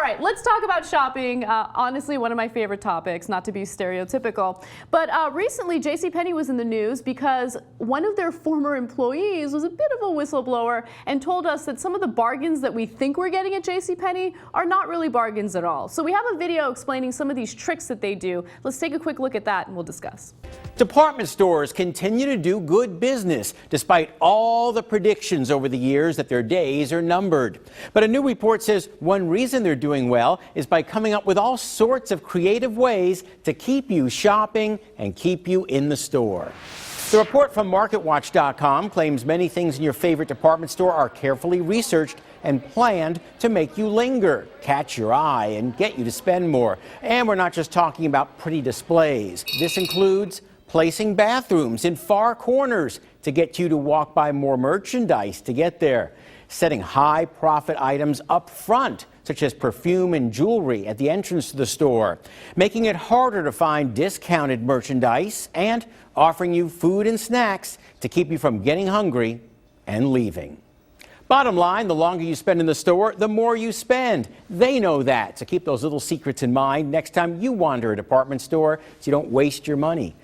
right, let's talk about shopping. Honestly, one of my favorite topics, not to be stereotypical. But recently, JCPenney was in the news because one of their former employees was a bit of a whistleblower and told us that some of the bargains that we think we're getting at JCPenney are not really bargains at all. So we have a video explaining some of these tricks that they do. Let's take a quick look at that and we'll discuss. Department stores continue to do good business despite all the predictions over the years that their days are numbered. But a new report says one reason they're doing well is by coming up with all sorts of creative ways to keep you shopping and keep you in the store. The report from MarketWatch.com claims many things in your favorite department store are carefully researched and planned to make you linger, catch your eye, and get you to spend more. And we're not just talking about pretty displays. This includes placing bathrooms in far corners to get you to walk by more merchandise to get there, setting high profit items up front, such as perfume and jewelry at the entrance to the store, making it harder to find discounted merchandise, and offering you food and snacks to keep you from getting hungry and leaving. Bottom line, the longer you spend in the store, the more you spend. They know that, so keep those little secrets in mind next time you wander a department store so you don't waste your money.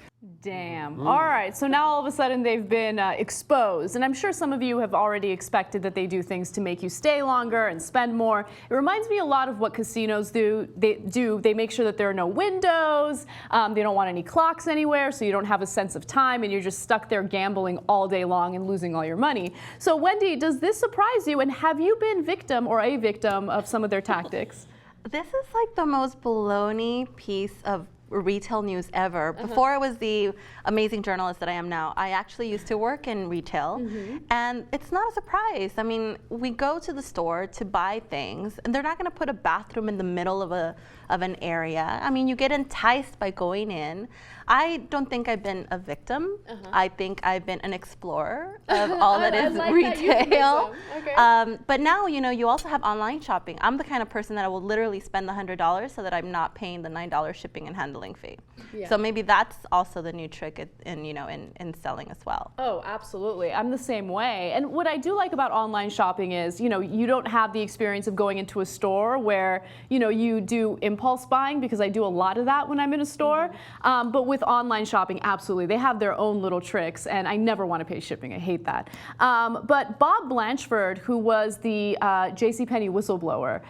Damn. All right, so now all of a sudden they've been exposed, and I'm sure some of you have already expected that they do things to make you stay longer and spend more. It reminds me a lot of what casinos do. They make sure that there are no windows, they don't want any clocks anywhere, so you don't have a sense of time and you're just stuck there gambling all day long and losing all your money. So Wendy, does this surprise you, and have you been victim or a victim of some of their tactics? This is like the most baloney piece of retail news ever. Before I was the amazing journalist that I am now, I actually used to work in retail, and it's not a surprise. I mean, we go to the store to buy things, and they're not going to put a bathroom in the middle of an area. I mean, you get enticed by going in. I don't think I've been a victim. I think I've been an explorer of all that is retail. Okay. But now, you know, you also have online shopping. I'm the kind of person that I will literally spend the $100 so that I'm not paying the $9 shipping and handling fee. Yeah. So maybe that's also the new trick in selling as well. Oh, absolutely. I'm the same way. And what I do like about online shopping is, you know, you don't have the experience of going into a store where, you know, you do impulse buying, because I do a lot of that when I'm in a store. But with online shopping, absolutely, they have their own little tricks, and I never want to pay shipping. I hate that. But Bob Blanchford, who was the JCPenney whistleblower,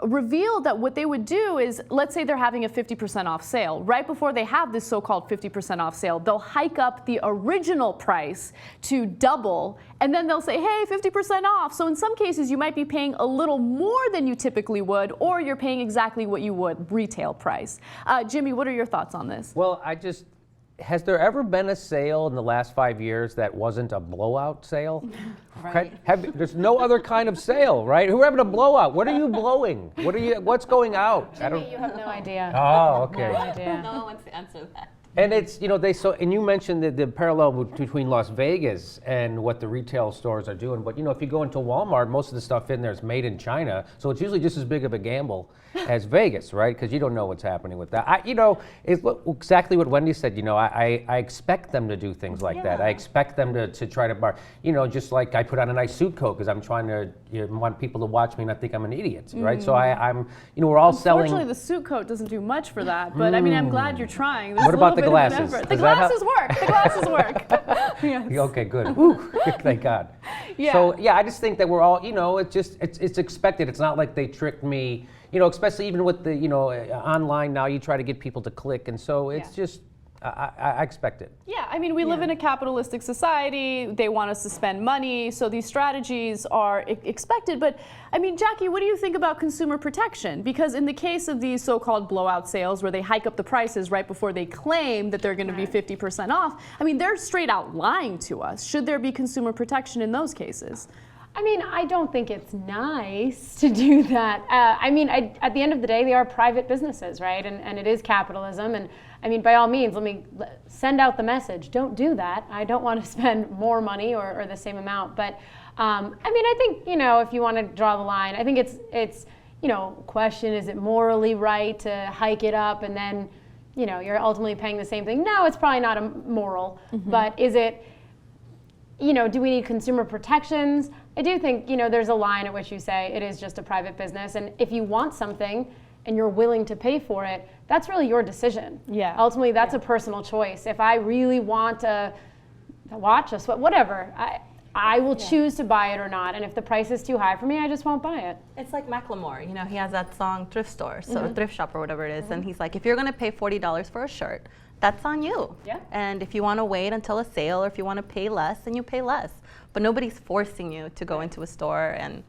revealed that what they would do is, let's say they're having a 50% off sale. Right before they have this so-called 50% off sale, they'll hike up the original price to double, and then they'll say, hey, 50% off. So in some cases, you might be paying a little more than you typically would, or you're paying exactly what you would retail price. Jimmy, what are your thoughts on this? Well, has there ever been a sale in the last 5 years that wasn't a blowout sale? Right. There's no other kind of sale, right? Who are having a blowout? What are you blowing? What's going out? Jimmy, you have no idea. Oh, okay. No idea. No one wants to answer that. And it's, you know, and you mentioned the parallel between Las Vegas and what the retail stores are doing. But, you know, if you go into Walmart, most of the stuff in there is made in China. So it's usually just as big of a gamble as Vegas, right? Because you don't know what's happening with that. You know, it's exactly what Wendy said. You know, I expect them to do things like that. I expect them to try to you know, just like I put on a nice suit coat because I'm trying to want people to watch me and not think I'm an idiot, right? So I'm, you know, we're all selling. Unfortunately, the suit coat doesn't do much for that. But I mean, I'm glad you're trying. What about the glasses? The glasses work. The glasses work. Yes. Okay, good. Whew, thank God. Yeah. So yeah, I just think that we're all, you know, it's expected. It's not like they tricked me, you know, especially even with the, you know, online now you try to get people to click, and so it's just, I expect it. Yeah, I mean, we live in a capitalistic society. They want us to spend money, so these strategies are expected. But, I mean, Jackie, what do you think about consumer protection? Because in the case of these so-called blowout sales where they hike up the prices right before they claim that they're going to be 50% off, I mean, they're straight out lying to us. Should there be consumer protection in those cases? I mean, I don't think it's nice to do that. I mean, at the end of the day, they are private businesses, right? And it is capitalism. And I mean, by all means, let me send out the message. Don't do that. I don't want to spend more money or the same amount. But I mean, I think, you know, if you want to draw the line, I think it's you know, question, is it morally right to hike it up and then, you know, you're ultimately paying the same thing? No, it's probably not immoral. But is it, you know, do we need consumer protections? I do think, there's a line at which you say it is just a private business, and if you want something and you're willing to pay for it, that's really your decision. Yeah. Ultimately, that's a personal choice. If I really want a watch, a sweat, whatever, I will choose to buy it or not. And if the price is too high for me, I just won't buy it. It's like Macklemore, he has that song Thrift Store, so Thrift Shop or whatever it is, and he's like, if you're gonna pay $40 for a shirt, that's on you. Yeah. And if you wanna wait until a sale or if you wanna pay less, then you pay less. But nobody's forcing you to go into a store and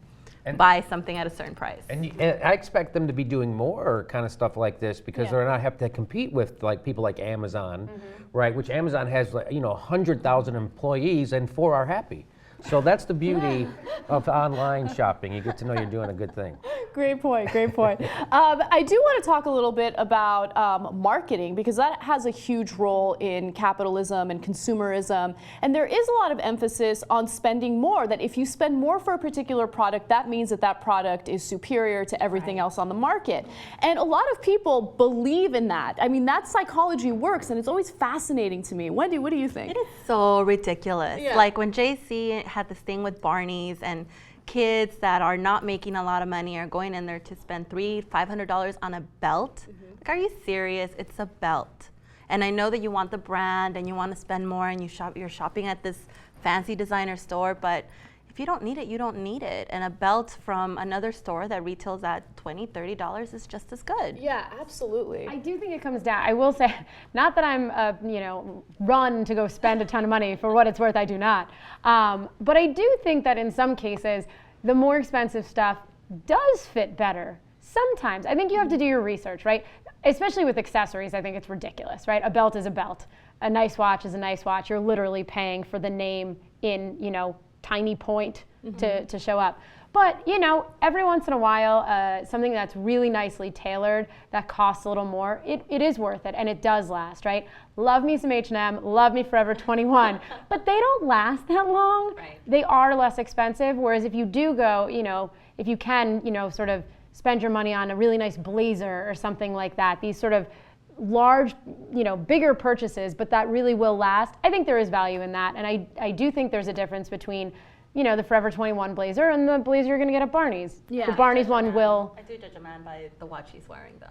buy something at a certain price. And I expect them to be doing more kind of stuff like this because they're not have to compete with like people like Amazon, right? Which Amazon has 100,000 employees and 4 are happy. So that's the beauty of online shopping. You get to know you're doing a good thing. Great point, great point. I do want to talk a little bit about marketing, because that has a huge role in capitalism and consumerism. And there is a lot of emphasis on spending more, that if you spend more for a particular product, that means that that product is superior to everything else on the market. And a lot of people believe in that. I mean, that psychology works, and it's always fascinating to me. Wendy, what do you think? It is so ridiculous. Yeah. Like when JC had this thing with Barney's, and kids that are not making a lot of money are going in there to spend $500 on a belt. Like, are you serious? It's a belt. And I know that you want the brand and you want to spend more and you're shopping at this fancy designer store, but if you don't need it, you don't need it. And a belt from another store that retails at $20, $30 is just as good. Yeah, absolutely. I do think it comes down, I will say, not that I'm, run to go spend a ton of money. For what it's worth, I do not. But I do think that in some cases, the more expensive stuff does fit better. Sometimes. I think you have to do your research, right? Especially with accessories, I think it's ridiculous, right? A belt is a belt. A nice watch is a nice watch. You're literally paying for the name in, tiny point to show up. But, every once in a while, something that's really nicely tailored that costs a little more, it is worth it, and it does last, right? Love me some H&M, love me Forever 21, but they don't last that long. Right. They are less expensive, whereas if you do go, if you can, sort of spend your money on a really nice blazer or something like that, these sort of large, bigger purchases, but that really will last. I think there is value in that, and I do think there's a difference between, the Forever 21 blazer and the blazer you're going to get at Barney's. Yeah. The Barney's one will. I do judge a man by the watch he's wearing, though.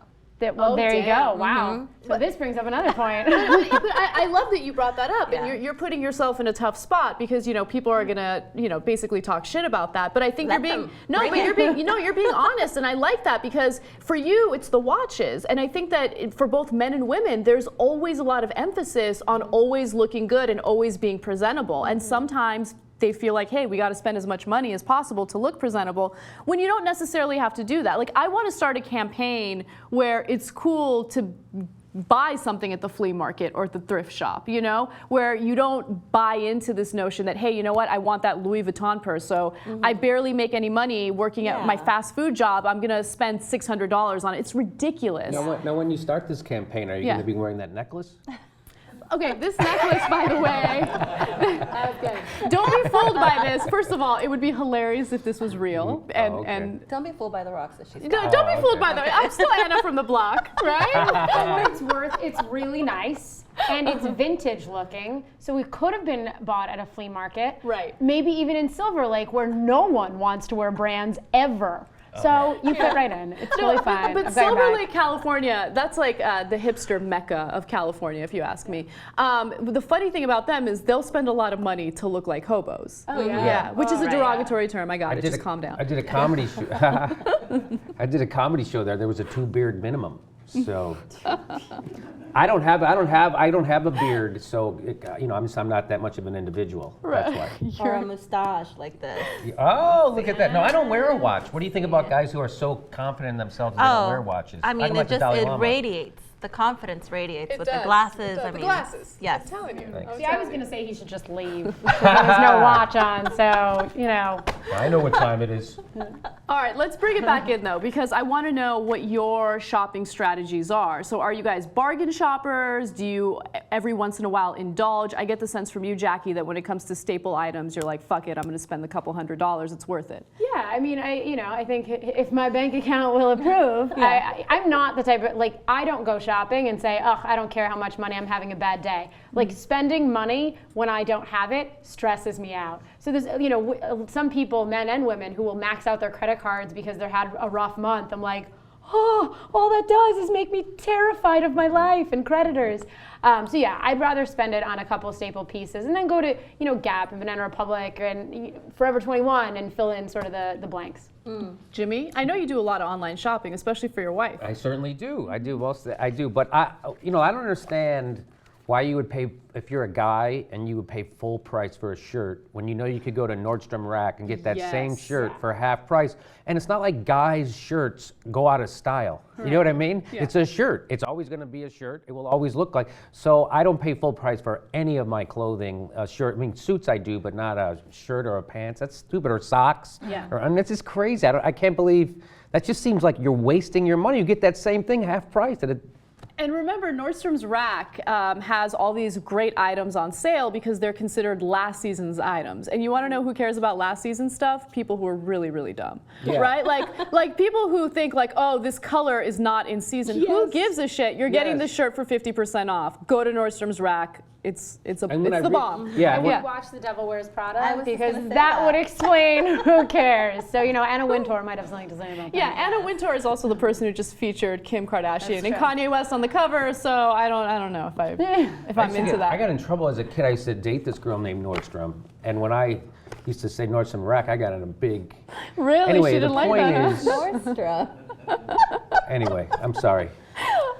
Oh, there you go. damn. Wow. So this brings up another point. But I love that you brought that up, and you're putting yourself in a tough spot because people are gonna basically talk shit about that. But I think you're being you're being honest, and I like that because for you it's the watches, and I think that for both men and women there's always a lot of emphasis on always looking good and always being presentable, and sometimes they feel like, hey, we got to spend as much money as possible to look presentable, when you don't necessarily have to do that. Like, I want to start a campaign where it's cool to buy something at the flea market or at the thrift shop, where you don't buy into this notion that, hey, you know what, I want that Louis Vuitton purse, so I barely make any money working at my fast food job, I'm going to spend $600 on it. It's ridiculous. Now, when you start this campaign, are you going to be wearing that necklace? Okay, this necklace, by the way, don't be fooled by this. First of all, it would be hilarious if this was real. And Don't be fooled by the rocks that she's don't be fooled by that. I'm still Anna from the block, right? For what it's worth, it's really nice. And it's vintage looking, so it could have been bought at a flea market. Right. Maybe even in Silver Lake, where no one wants to wear brands ever. So you fit right in. It's really fine. But Silver Lake, California, that's like the hipster mecca of California, if you ask me. The funny thing about them is they'll spend a lot of money to look like hobos. Oh, yeah? Yeah, which is a derogatory term. I got it. Just calm down. I did a comedy show. I did a comedy show there. There was a 2-beard minimum. So I don't have a beard, so I'm not that much of an individual. That's why. Or a mustache like this. Oh, look at that! No, I don't wear a watch. What do you think about guys who are so confident in themselves they don't wear watches? I mean, Talk about the Dalai Lama. radiates. The confidence radiates It with does. the glasses. The glasses. Yes. I'm telling you. Thanks. See, I was going to say he should just leave. There's no watch on, so, I know what time it is. All right, let's bring it back in though, because I want to know what your shopping strategies are. So are you guys bargain shoppers? Do you every once in a while indulge? I get the sense from you, Jackie, that when it comes to staple items, you're like, fuck it, I'm going to spend a couple $100s. It's worth it. Yeah, I mean, I think if my bank account will approve, I'm not the type of, I don't go shopping shopping and say, ugh, I don't care how much money, I'm having a bad day. Like spending money when I don't have it stresses me out. So there's, you know, some people, men and women, who will max out their credit cards because they've had a rough month. I'm like, oh, all that does is make me terrified of my life and creditors. So yeah, I'd rather spend it on a couple of staple pieces and then go to, you know, Gap and Banana Republic and Forever 21 and fill in sort of the blanks. Jimmy, I know you do a lot of online shopping, especially for your wife. I certainly do. I do I do, but I don't understand why you would pay, if you're a guy and you would pay full price for a shirt when you know you could go to Nordstrom Rack and get that same shirt for half price. And it's not like guys' shirts go out of style. You know what I mean? Yeah. It's a shirt. It's always going to be a shirt. It will always look like. So I don't pay full price for any of my clothing. Shirt, I mean, suits I do, but not a shirt or a pants. That's stupid. Or socks. Yeah. I mean, it's just crazy. I can't believe, that just seems like you're wasting your money. You get that same thing half price at a. And remember, Nordstrom's Rack has all these great items on sale because they're considered last season's items. And you want to know who cares about last season stuff? People who are really, really dumb, right? Like people who think like, oh, this color is not in season. Who gives a shit? You're getting the shirt for 50% off. Go to Nordstrom's Rack. It's the bomb. Yeah. I would watch The Devil Wears Prada because that would explain who cares. So, you know, Anna Wintour might have something to say about that. Yeah, Anna Wintour is also the person who just featured Kim Kardashian and true. Kanye West on the cover. So I don't know if I'm into that. I got in trouble as a kid. I used to date this girl named Nordstrom, and when I used to say Nordstrom Rack, I got in a big. Really? Anyway, She the didn't like point that, is. Nordstrom. Anyway, I'm sorry.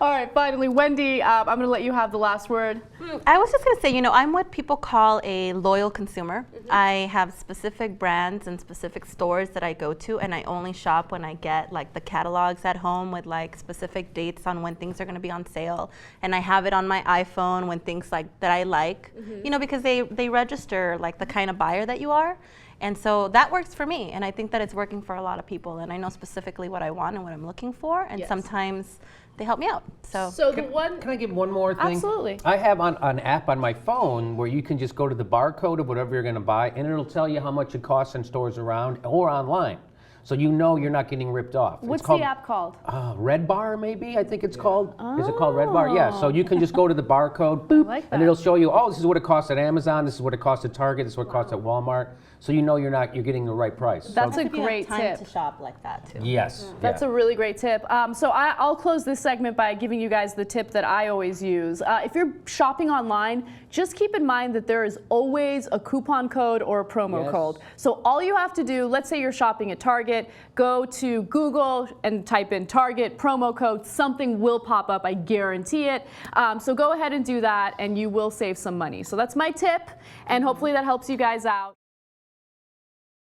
All right, finally, Wendy, I'm going to let you have the last word. I was just going to say, you know, I'm what people call a loyal consumer. I have specific brands and specific stores that I go to, and I only shop when I get like the catalogs at home with like specific dates on when things are going to be on sale. And I have it on my iPhone when things like that I like, you know, because they register like the kind of buyer that you are. And so that works for me, and I think that it's working for a lot of people, and I know specifically what I want and what I'm looking for, and sometimes they help me out. So Can I give one more thing? Absolutely. I have an app on my phone where you can just go to the barcode of whatever you're going to buy, and it'll tell you how much it costs in stores around or online. So you know you're not getting ripped off. What's it's called, the app called? Red Bar, maybe, I think it's called. Is it called Red Bar? Yeah, so you can just go to the barcode, boop, like and that. it'll show you, oh, this is what it costs at Amazon, this is what it costs at Target, this is what it costs at Walmart. So you know you're getting the right price. That's so, a great time tip. to shop like that too. Yes. That's a really great tip. So I'll close this segment by giving you guys the tip that I always use. If you're shopping online, just keep in mind that there is always a coupon code or a promo code. So all you have to do, let's say you're shopping at Target, go to Google and type in Target promo code. Something will pop up, I guarantee it. So go ahead and do that, and you will save some money. So that's my tip, and hopefully that helps you guys out.